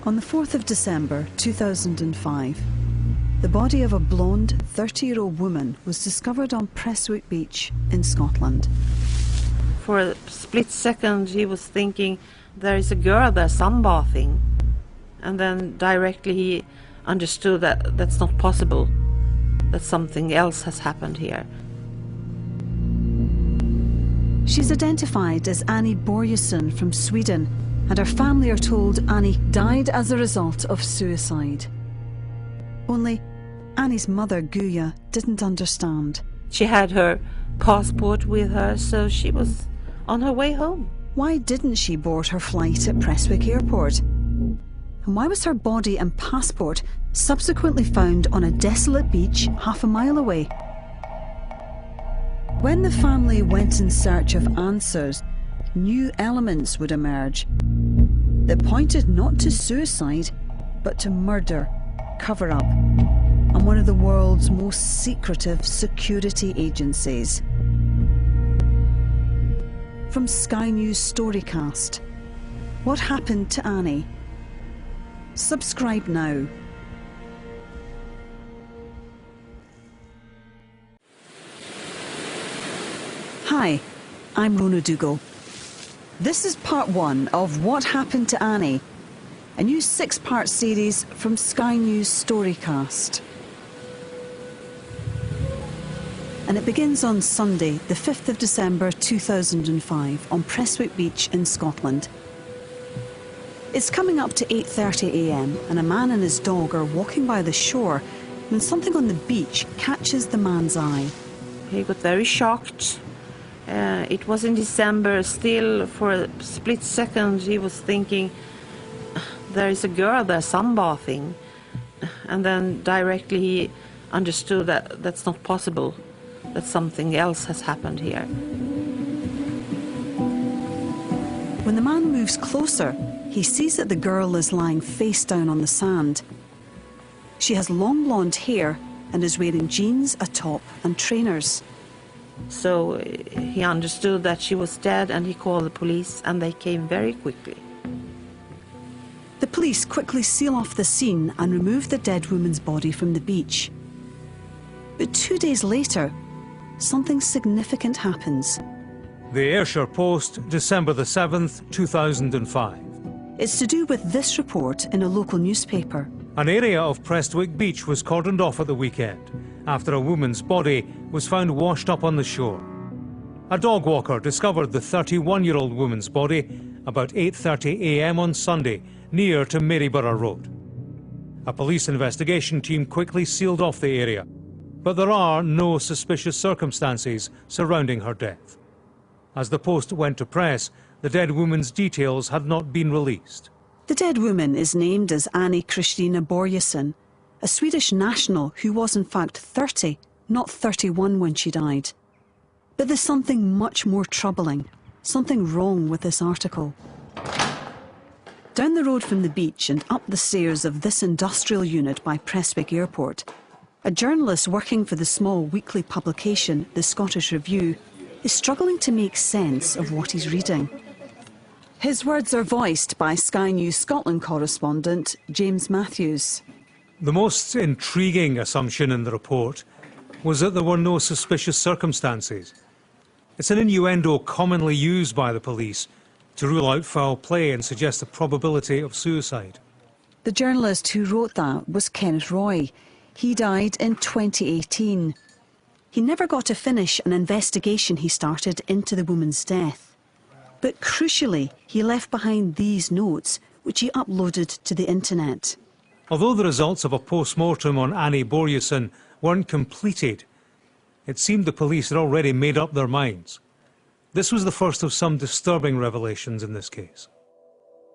On the 4th of December 2005, the body of a blonde 30-year-old woman was discovered on Prestwick Beach in Scotland. For a split second he was thinking, there is a girl there sunbathing. And then directly he understood that that's not possible, that something else has happened here. She's identified as Annie Börjesson from Sweden, and her family are told Annie died as a result of suicide. Only Annie's mother, Guya, didn't understand. She had her passport with her, so she was on her way home. Why didn't she board her flight at Prestwick Airport? And why was her body and passport subsequently found on a desolate beach half a mile away? When the family went in search of answers, new elements would emerge that pointed not to suicide, but to murder, cover-up, and one of the world's most secretive security agencies. From Sky News StoryCast, what happened to Annie? Subscribe now. Hi, I'm Rona Dougall. This is part 1 of What Happened to Annie, a new 6-part series from Sky News StoryCast. And it begins on Sunday, the 5th of December 2005, on Prestwick Beach in Scotland. It's coming up to 8:30 a.m. and a man and his dog are walking by the shore when something on the beach catches the man's eye. He got very shocked. It was in December. Still, for a split second he was thinking, there is a girl there sunbathing. And then directly he understood that that's not possible, that something else has happened here. When the man moves closer, he sees that the girl is lying face down on the sand. She has long blonde hair and is wearing jeans, a top and trainers. So he understood that she was dead and he called the police, and they came very quickly. The police quickly seal off the scene and remove the dead woman's body from the beach. But 2 days later, something significant happens. The Ayrshire Post, December the 7th, 2005. It's to do with this report in a local newspaper. An area of Prestwick Beach was cordoned off at the weekend after a woman's body was found washed up on the shore. A dog walker discovered the 31-year-old woman's body about 8:30 a.m. on Sunday near to Maryborough Road. A police investigation team quickly sealed off the area, but there are no suspicious circumstances surrounding her death. As the Post went to press, the dead woman's details had not been released. The dead woman is named as Annie Christina Börjesson, a Swedish national who was in fact 30, not 31 when she died. But there's something much more troubling, something wrong with this article. Down the road from the beach and up the stairs of this industrial unit by Prestwick Airport, a journalist working for the small weekly publication, the Scottish Review, is struggling to make sense of what he's reading. His words are voiced by Sky News Scotland correspondent James Matthews. The most intriguing assumption in the report was that there were no suspicious circumstances. It's an innuendo commonly used by the police to rule out foul play and suggest the probability of suicide. The journalist who wrote that was Kenneth Roy. He died in 2018. He never got to finish an investigation he started into the woman's death. But crucially, he left behind these notes, which he uploaded to the internet. Although the results of a post-mortem on Annie Börjesson weren't completed, it seemed the police had already made up their minds. This was the first of some disturbing revelations in this case.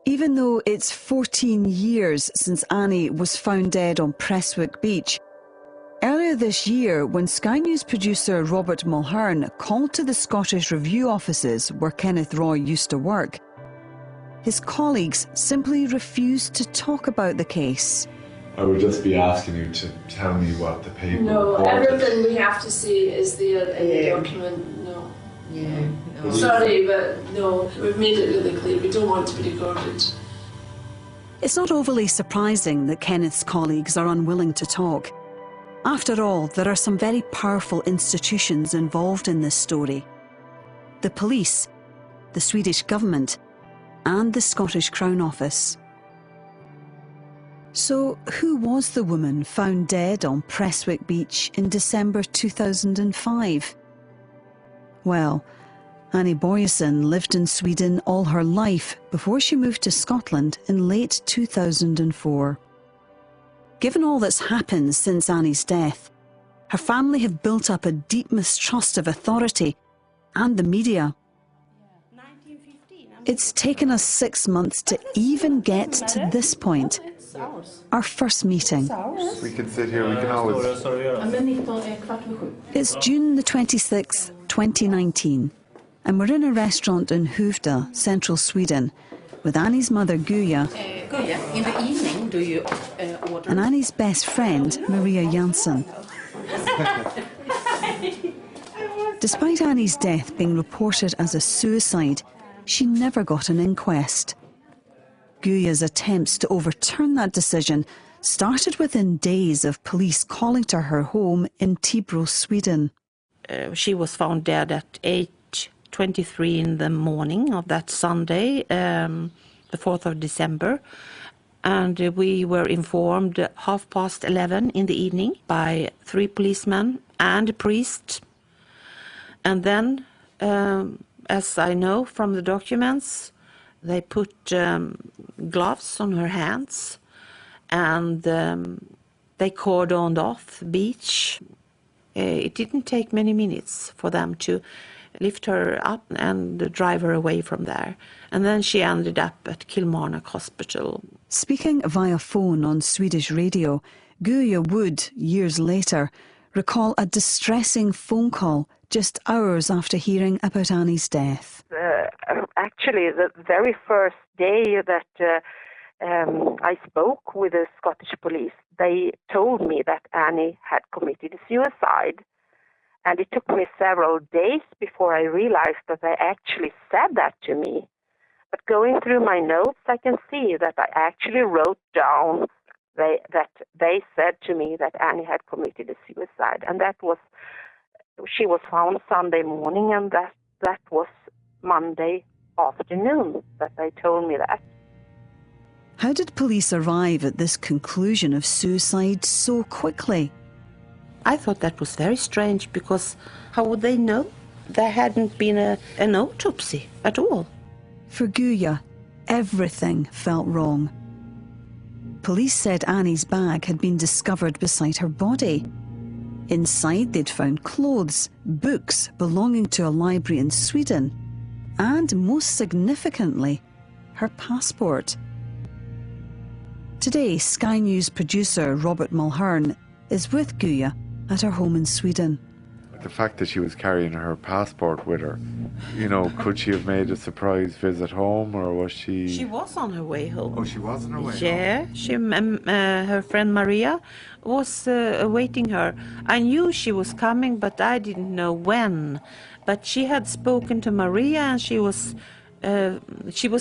Even though it's 14 years since Annie was found dead on Prestwick Beach, earlier this year, when Sky News producer Robert Mulhern called to the Scottish Review offices where Kenneth Roy used to work, his colleagues simply refused to talk about the case. I would just be asking you to tell me what the paper No, reported. everything we have to see is there in the document. No. Yeah. No. Sorry, but no, we've made it really clear. We don't want to be recorded. It's not overly surprising that Kenneth's colleagues are unwilling to talk. After all, there are some very powerful institutions involved in this story. The police, the Swedish government, and the Scottish Crown Office. So, who was the woman found dead on Prestwick Beach in December 2005? Well, Annie Börjesson lived in Sweden all her life before she moved to Scotland in late 2004. Given all that's happened since Annie's death, her family have built up a deep mistrust of authority and the media. It's taken us 6 months to even get to this point, our first meeting. We can sit here, we can always... It's June the 26th, 2019, and we're in a restaurant in Hovda, central Sweden, with Annie's mother Guya in the evening, do you order? and Annie's best friend Maria Jansson. Despite Annie's death being reported as a suicide, she never got an inquest. Guya's attempts to overturn that decision started within days of police calling to her home in Tibro, Sweden. She was found dead at 8:23 in the morning of that Sunday, the 4th of December. And we were informed 11:30 in the evening by 3 policemen and a priest. And then, as I know from the documents, they put gloves on her hands and they cordoned off the beach. It didn't take many minutes for them to lift her up and drive her away from there. And then she ended up at Kilmarnock Hospital. Speaking via phone on Swedish radio, Guya would, years later, recall a distressing phone call just hours after hearing about Annie's death. Actually, the very first day that I spoke with the Scottish police, they told me that Annie had committed suicide. And it took me several days before I realized that they actually said that to me. But going through my notes, I can see that I actually wrote down that they said to me that Annie had committed a suicide. And that was, she was found Sunday morning, and that was Monday afternoon that they told me that. How did police arrive at this conclusion of suicide so quickly? I thought that was very strange, because how would they know? There hadn't been an autopsy at all. For Guya, everything felt wrong. Police said Annie's bag had been discovered beside her body. Inside they'd found clothes, books belonging to a library in Sweden, and most significantly, her passport. Today, Sky News producer Robert Mulhern is with Guya at her home in Sweden. The fact that she was carrying her passport with her, you know, could she have made a surprise visit home, or was she... She was on her way home. Oh, she was on her way home? Yeah, her friend Maria was awaiting her. I knew she was coming, but I didn't know when. But she had spoken to Maria, and she was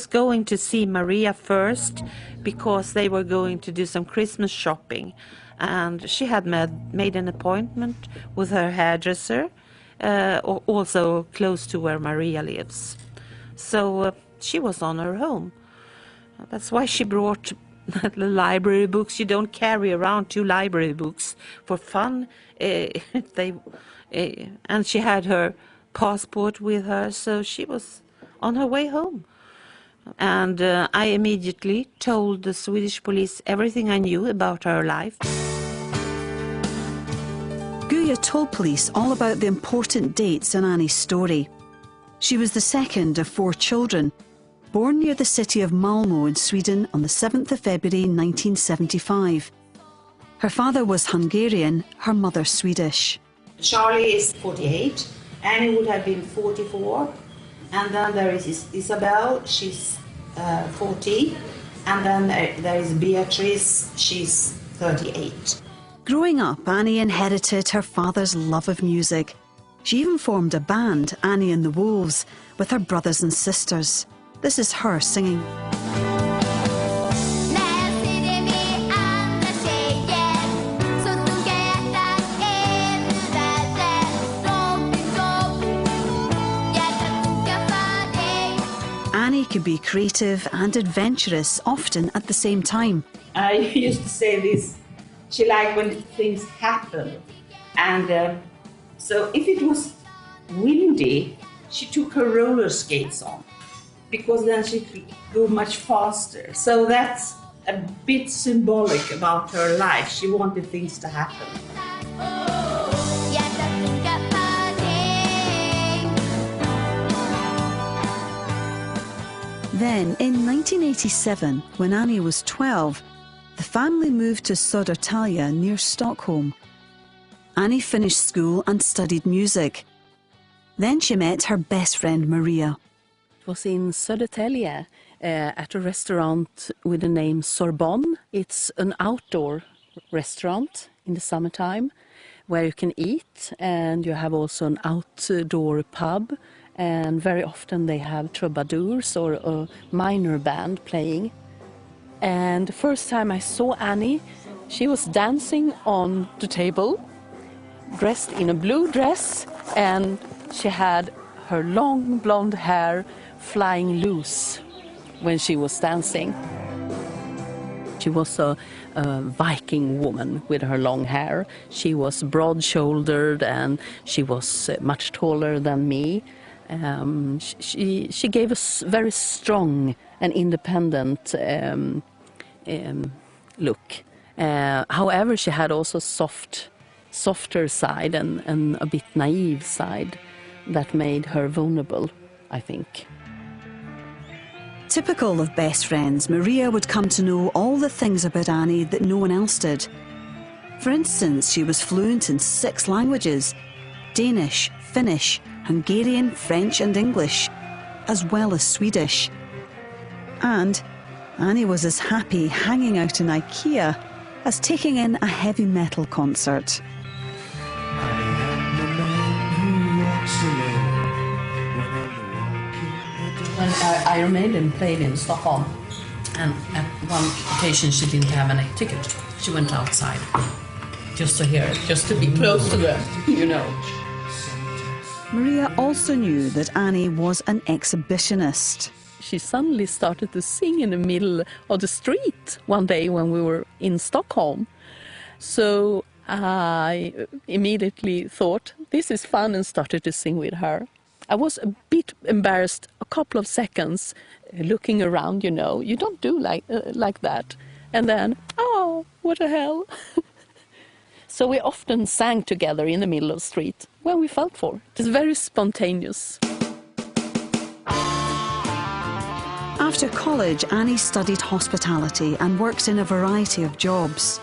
going to see Maria first, because they were going to do some Christmas shopping. And she had made an appointment with her hairdresser, also close to where Maria lives. So she was on her home. That's why she brought the library books. You don't carry around 2 library books for fun. And she had her passport with her, so she was on her way home. And I immediately told the Swedish police everything I knew about her life. Guya told police all about the important dates in Annie's story. She was the second of 4 children, born near the city of Malmö in Sweden on the 7th of February 1975. Her father was Hungarian, her mother Swedish. Charlie is 48, Annie would have been 44, and then there is Isabel, she's 40, and then there is Beatrice, she's 38. Growing up, Annie inherited her father's love of music. She even formed a band, Annie and the Wolves, with her brothers and sisters. This is her singing. När could be creative and adventurous, often at the same time. I used to say this, she liked when things happen. And so if it was windy, she took her roller skates on, because then she could go much faster. So that's a bit symbolic about her life. She wanted things to happen. Then, in 1987, when Annie was 12, the family moved to Södertälje near Stockholm. Annie finished school and studied music. Then she met her best friend Maria. It was in Södertälje at a restaurant with the name Sorbonne. It's an outdoor restaurant in the summertime where you can eat, and you have also an outdoor pub, and very often they have troubadours or a minor band playing. And the first time I saw Annie, she was dancing on the table, dressed in a blue dress, and she had her long blonde hair flying loose when she was dancing. She was a Viking woman with her long hair. She was broad-shouldered and she was much taller than me. She gave us very strong and independent look. However, she had also softer side and a bit naive side that made her vulnerable, I think. Typical of best friends, Maria would come to know all the things about Annie that no one else did. For instance, she was fluent in 6 languages: Danish, Finnish, Hungarian, French and English, as well as Swedish. And Annie was as happy hanging out in IKEA as taking in a heavy metal concert. When Iron Maiden played in Stockholm, and at one occasion she didn't have any ticket. She went outside just to hear it, just to be close to them, you know. Maria also knew that Annie was an exhibitionist. She suddenly started to sing in the middle of the street one day when we were in Stockholm. So I immediately thought, this is fun, and started to sing with her. I was a bit embarrassed a couple of seconds, looking around, you know. You don't do like that. And then, oh, what the hell. So we often sang together in the middle of the street when we felt for. It was very spontaneous. After college, Annie studied hospitality and worked in a variety of jobs.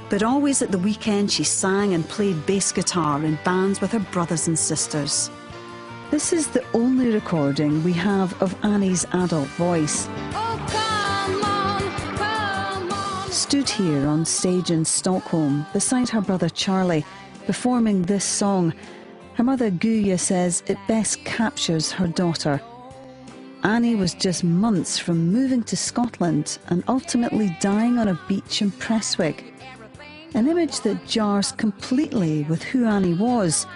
But always at the weekend she sang and played bass guitar in bands with her brothers and sisters. This is the only recording we have of Annie's adult voice. Oh, come on. Stood here on stage in Stockholm beside her brother Charlie, performing this song. Her mother Guya says it best captures her daughter. Annie was just months from moving to Scotland and ultimately dying on a beach in Prestwick. An image that jars completely with who Annie was.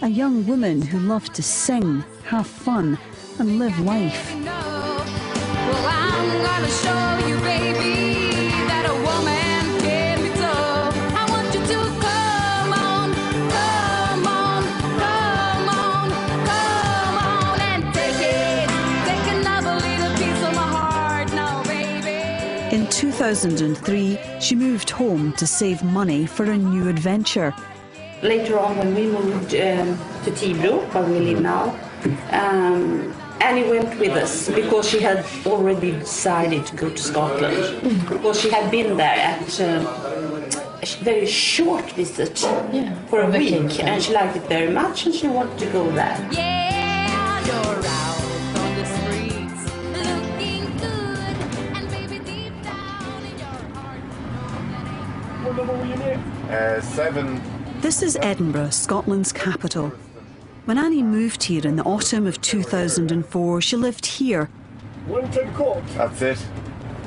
A young woman who loved to sing, have fun and live life. Well, I'm gonna show you, baby, that a woman can be tough. I want you to come on, come on, come on, come on and take it. Take another little piece of my heart now, baby. In 2003, she moved home to save money for a new adventure. Later on, when we moved to Tibro, where we live now, Annie went with us because she had already decided to go to Scotland. Because she had been there at a very short visit for a week, and she liked it very much, and she wanted to go there. Yeah, you're out on the streets, looking good, and baby, deep down in your heart. 7. This is Edinburgh, Scotland's capital. When Annie moved here in the autumn of 2004, she lived here. Linton Court. That's it.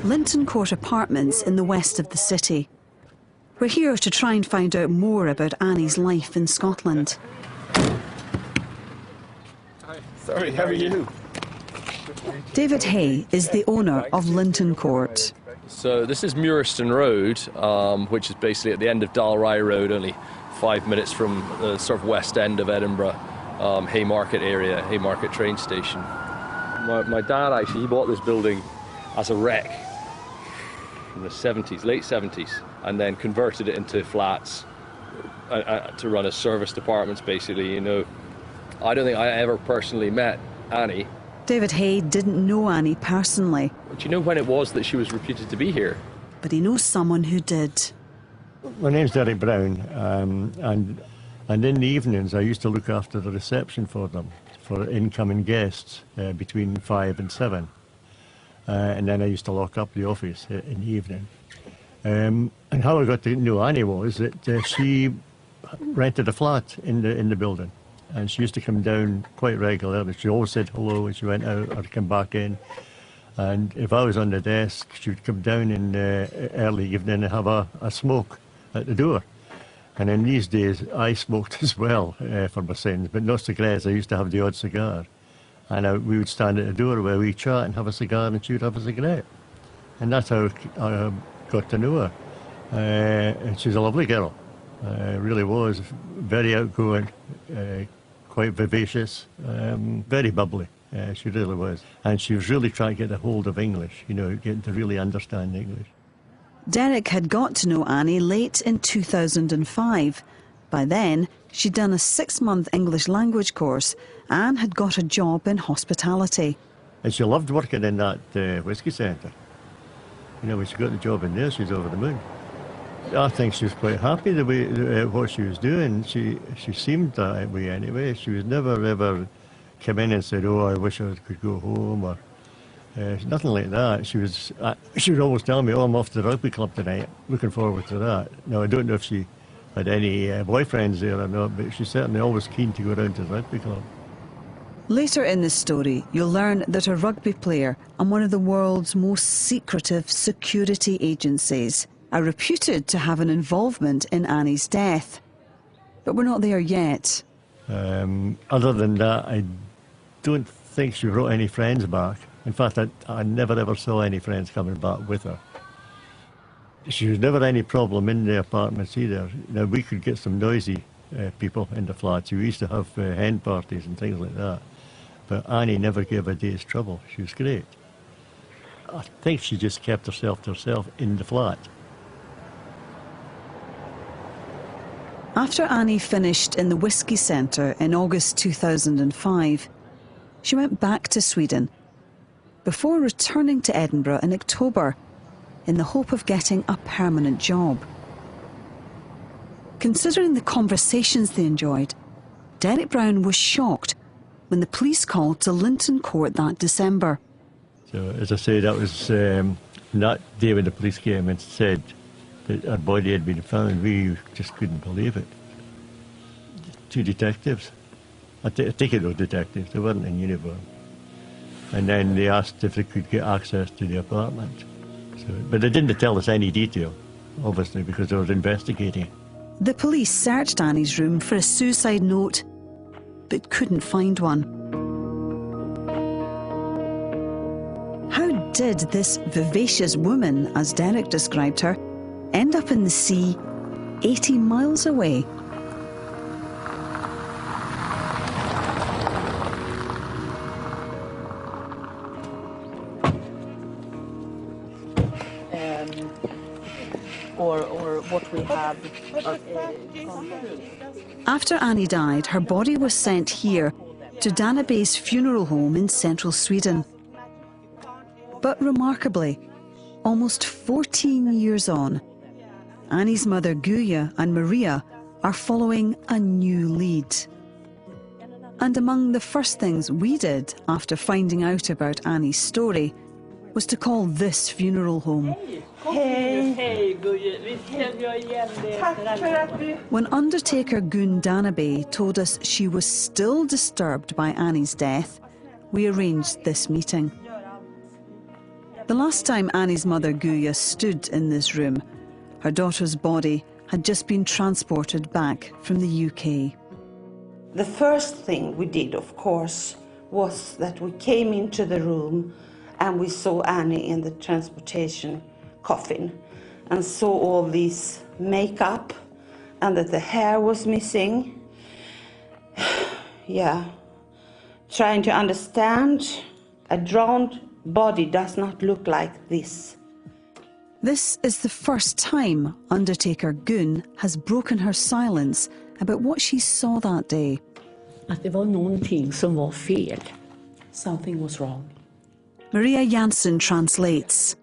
Linton Court Apartments in the west of the city. We're here to try and find out more about Annie's life in Scotland. Hi. Sorry, how are you? David Hay is the owner of Linton Court. So this is Muirston Road, which is basically at the end of Dalry Road, only 5 minutes from the sort of west end of Edinburgh, Haymarket area, Haymarket train station. My dad actually, he bought this building as a wreck in the 70s, late 70s, and then converted it into flats to run as service departments, basically, you know. I don't think I ever personally met Annie. David Hay didn't know Annie personally. Do you know when it was that she was reputed to be here? But he knows someone who did. My name's Derek Brown, and in the evenings I used to look after the reception for them, for incoming guests between 5 and 7. And then I used to lock up the office in the evening. And how I got to know Annie was that she rented a flat in the building, and she used to come down quite regularly. She always said hello when she went out or come back in. And if I was on the desk, she would come down in the early evening and have a smoke at the door. And in these days, I smoked as well for my sins, but not cigarettes. I used to have the odd cigar. And we would stand at the door where we chat and have a cigar, and she would have a cigarette. And that's how I got to know her. And she's a lovely girl. Really was. Very outgoing, quite vivacious, very bubbly. She really was. And she was really trying to get a hold of English, you know, getting to really understand English. Derek had got to know Annie late in 2005. By then, she'd done a 6-month English language course and had got a job in hospitality. And she loved working in that whisky centre. You know, when she got the job in there, she was over the moon. I think she was quite happy the way what she was doing. She seemed that way anyway. She was never ever come in and said, "Oh, I wish I could go home," or nothing like that. She would always tell me, "Oh, I'm off to the rugby club tonight. Looking forward to that." Now I don't know if she had any boyfriends there or not, but she's certainly always keen to go around to the rugby club. Later in this story, you'll learn that a rugby player and one of the world's most secretive security agencies are reputed to have an involvement in Annie's death. But we're not there yet. Other than that, I don't think she brought any friends back. In fact, I never ever saw any friends coming back with her. She was never any problem in the apartments either. Now, we could get some noisy people in the flats. We used to have hen parties and things like that. But Annie never gave a day's trouble. She was great. I think she just kept herself to herself in the flat. After Annie finished in the Whisky Centre in August 2005, she went back to Sweden before returning to Edinburgh in October in the hope of getting a permanent job. Considering the conversations they enjoyed, Derek Brown was shocked when the police called to Linton Court that December. So, as I say, that was that day when the police came and said that her body had been found. We just couldn't believe it. 2 detectives. I think it was detectives. They weren't in uniform. And then they asked if they could get access to the apartment. But they didn't tell us any detail, obviously, because they were investigating. The police searched Annie's room for a suicide note, but couldn't find one. How did this vivacious woman, as Derek described her, end up in the sea 80 miles away? Or what we have After Annie died, her body was sent here to Danabe's funeral home in central Sweden. But remarkably, almost 14 years on, Annie's mother Guya and Maria are following a new lead. And among the first things we did after finding out about Annie's story was to call this funeral home. When undertaker Gun Danabe told us she was still disturbed by Annie's death, we arranged this meeting. The last time Annie's mother Guya stood in this room, her daughter's body had just been transported back from the UK. The first thing we did, of course, was that we came into the room and we saw Annie in the transportation coffin and saw all this makeup and that the hair was missing. Yeah, trying to understand, a drowned body does not look like this. This is the first time undertaker Gun has broken her silence about what she saw that day. Att det var någonting som var fel. Something was wrong. Maria Jansen translates.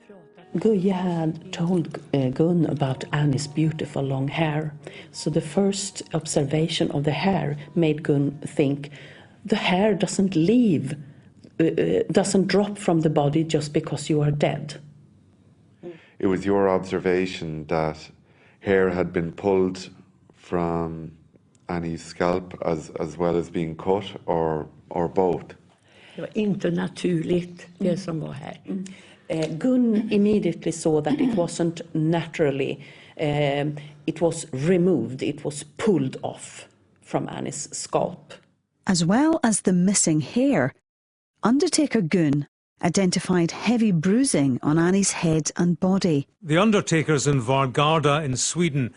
Guje had told Gun about Annie's beautiful long hair. So the first observation of the hair made Gun think the hair doesn't leave, doesn't drop from the body just because you are dead. It was your observation that hair had been pulled from Annie's scalp as well as being cut, or both? Det var inte naturligt, det som var här. Gun immediately saw that it wasn't naturally. It was removed, it was pulled off from Annie's scalp. As well as the missing hair, undertaker Gun identified heavy bruising on Annie's head and body. The undertakers in Vargarda in Sweden,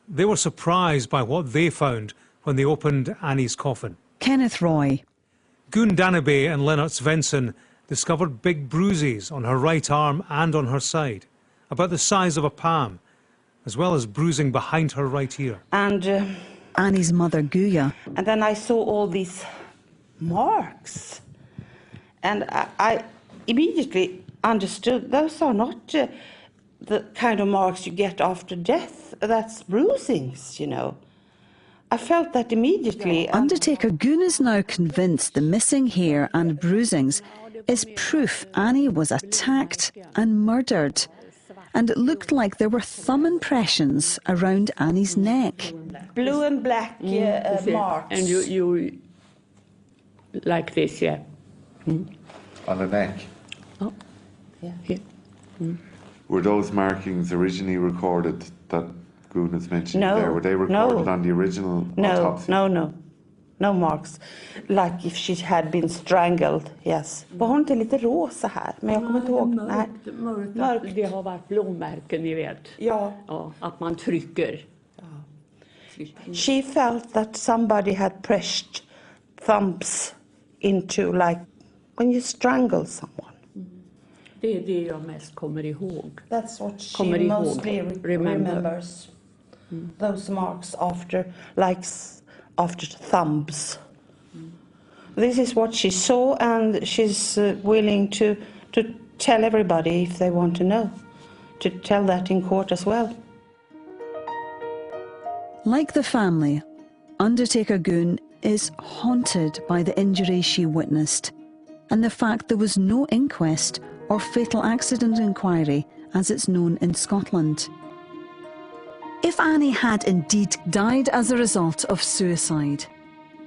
they were surprised by what they found when they opened Annie's coffin. Kenneth Roy. Gun Daneby and Lennart Svensson discovered big bruises on her right arm and on her side, about the size of a palm, as well as bruising behind her right ear. And Annie's mother, Guya. And then I saw all these marks. And I immediately understood those are not the kind of marks you get after death. That's bruisings, you know. I felt that immediately. Undertaker Gun is now convinced the missing hair and bruisings is proof Annie was attacked and murdered. And it looked like there were thumb impressions around Annie's neck. Blue and black marks. And you like this, yeah. On the neck? Oh, yeah. Here. Were those markings originally recorded that Gun has mentioned No, there? Were they recorded no. on the original autopsy? No marks. Like if she had been strangled, yes. Var hon inte lite rosa här? Men jag kommer inte ihåg. Mörkt. Det har varit blåmärken, ni vet. Ja. Ja, att man trycker. She felt that somebody had pressed thumbs into, like when you strangle someone. Det är det jag mest kommer ihåg. That's what she mostly remembers. Those marks after, like after thumbs. This is what she saw, and she's willing to tell everybody if they want to know, to tell that in court as well. Like the family, undertaker Gun is haunted by the injuries she witnessed and the fact there was no inquest or fatal accident inquiry as it's known in Scotland. If Annie had indeed died as a result of suicide,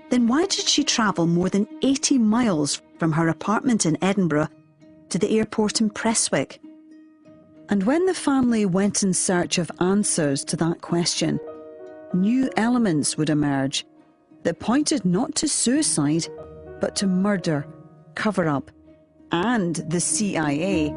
then why did she travel more than 80 miles from her apartment in Edinburgh to the airport in Prestwick? And when the family went in search of answers to that question, new elements would emerge that pointed not to suicide, but to murder, cover-up, and the CIA